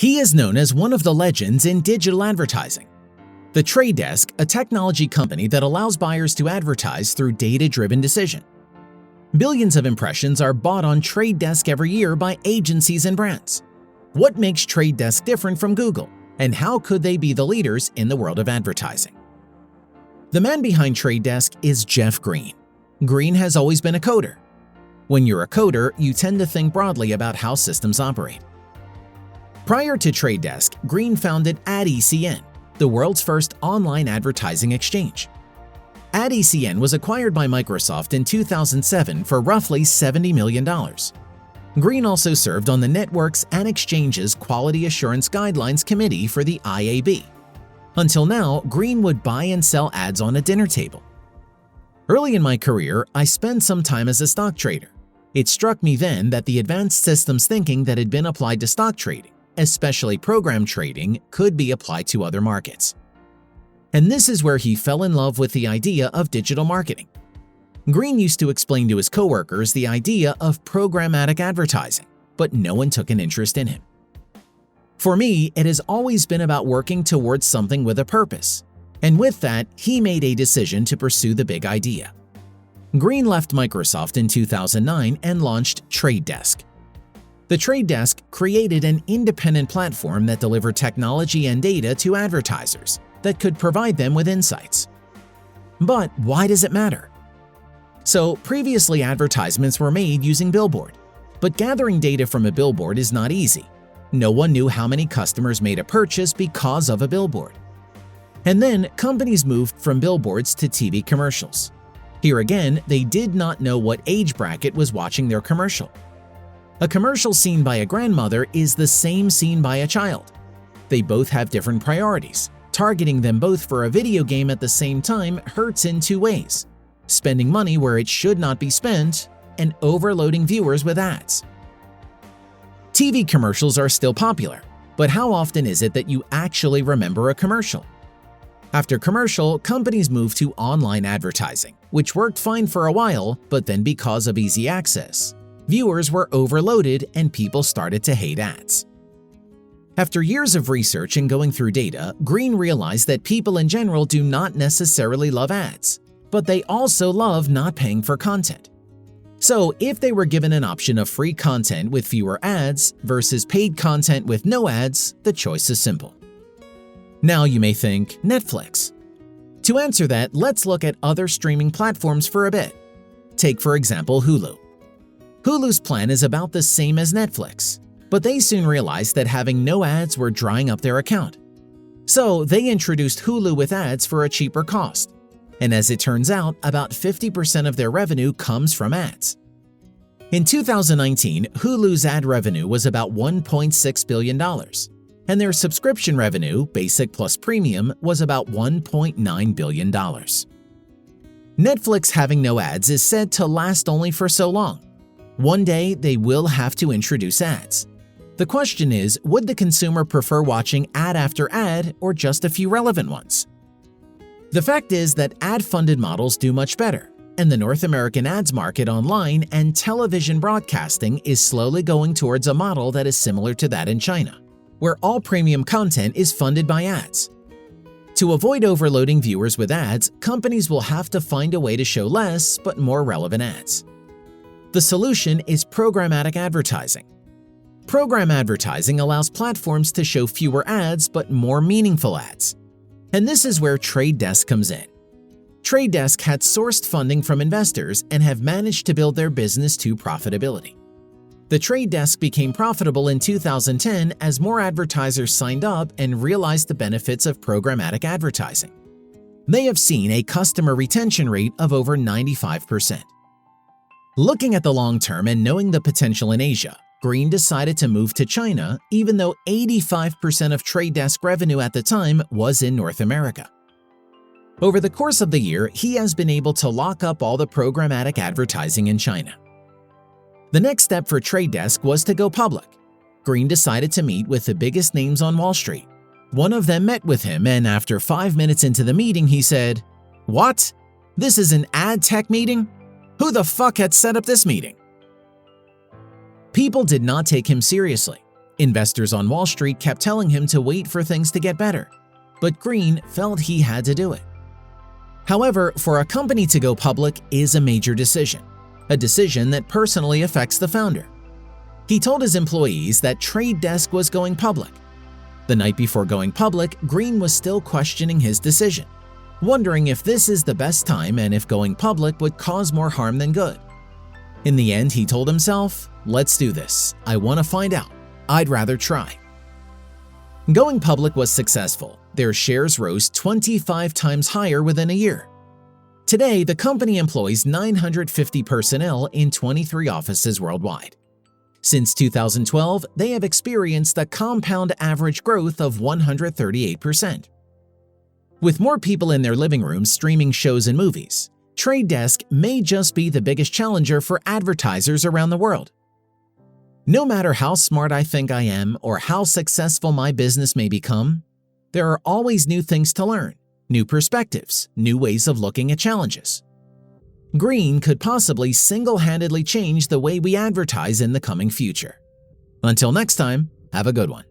He is known as one of the legends in digital advertising. The Trade Desk, a technology company that allows buyers to advertise through data-driven decision. Billions of impressions are bought on Trade Desk every year by agencies and brands. What makes Trade Desk different from Google, and how could they be the leaders in the world of advertising? The man behind Trade Desk is Jeff Green. Green has always been a coder. When you're a coder, you tend to think broadly about how systems operate. Prior to Trade Desk, Green founded AdECN, the world's first online advertising exchange. AdECN was acquired by Microsoft in 2007 for roughly $70 million. Green also served on the network's and exchange's Quality Assurance Guidelines Committee for the IAB. Until now, Green would buy and sell ads on a dinner table. Early in my career, I spent some time as a stock trader. It struck me then that the advanced systems thinking that had been applied to stock trading, especially program trading, could be applied to other markets. And this is where he fell in love with the idea of digital marketing. Green used to explain to his coworkers the idea of programmatic advertising, but no one took an interest in him. For me, it has always been about working towards something with a purpose, and with that, he made a decision to pursue the big idea. Green left Microsoft in 2009 and launched Trade Desk. The Trade Desk created an independent platform that delivered technology and data to advertisers that could provide them with insights. But why does it matter? So, previously advertisements were made using billboard, but gathering data from a billboard is not easy. No one knew how many customers made a purchase because of a billboard. And then companies moved from billboards to TV commercials. Here again, they did not know what age bracket was watching their commercial. A commercial seen by a grandmother is the same seen by a child. They both have different priorities. Targeting them both for a video game at the same time hurts in two ways: spending money where it should not be spent, and overloading viewers with ads. TV commercials are still popular, but how often is it that you actually remember a commercial? After commercial, companies moved to online advertising, which worked fine for a while, but then because of easy access, viewers were overloaded and people started to hate ads. After years of research and going through data, Green realized that people in general do not necessarily love ads, but they also love not paying for content. So if they were given an option of free content with fewer ads versus paid content with no ads, the choice is simple. Now you may think, Netflix. To answer that, let's look at other streaming platforms for a bit. Take for example Hulu. Hulu's plan is about the same as Netflix, but they soon realized that having no ads were drying up their account. So they introduced Hulu with ads for a cheaper cost. And as it turns out, about 50% of their revenue comes from ads. In 2019, Hulu's ad revenue was about $1.6 billion, and their subscription revenue, basic plus premium, was about $1.9 billion. Netflix having no ads is said to last only for so long. One day, they will have to introduce ads. The question is, would the consumer prefer watching ad after ad or just a few relevant ones? The fact is that ad-funded models do much better, and the North American ads market online and television broadcasting is slowly going towards a model that is similar to that in China, where all premium content is funded by ads. To avoid overloading viewers with ads, companies will have to find a way to show less but more relevant ads. The solution is programmatic advertising. Program advertising allows platforms to show fewer ads but more meaningful ads. And this is where Trade Desk comes in. Trade Desk had sourced funding from investors and have managed to build their business to profitability. The Trade Desk became profitable in 2010 as more advertisers signed up and realized the benefits of programmatic advertising. They have seen a customer retention rate of over 95%. Looking at the long term and knowing the potential in Asia, Green decided to move to China, even though 85% of Trade Desk revenue at the time was in North America. Over the course of the year, he has been able to lock up all the programmatic advertising in China. The next step for Trade Desk was to go public. Green decided to meet with the biggest names on Wall Street. One of them met with him, and after 5 minutes into the meeting, he said, "What? This is an ad tech meeting? Who the fuck had set up this meeting?" People did not take him seriously. Investors on Wall Street kept telling him to wait for things to get better, but Green felt he had to do it. However, for a company to go public is a major decision, a decision that personally affects the founder. He told his employees that Trade Desk was going public. The night before going public, Green was still questioning his decision, wondering if this is the best time and if going public would cause more harm than good. In the end, he told himself, "Let's do this. I want to find out. I'd rather try." Going public was successful. Their shares rose 25 times higher within a year. Today, the company employs 950 personnel in 23 offices worldwide. Since 2012, they have experienced a compound average growth of 138%. With more people in their living rooms streaming shows and movies, Trade Desk may just be the biggest challenger for advertisers around the world. No matter how smart I think I am or how successful my business may become, there are always new things to learn, new perspectives, new ways of looking at challenges. Green could possibly single-handedly change the way we advertise in the coming future. Until next time, have a good one.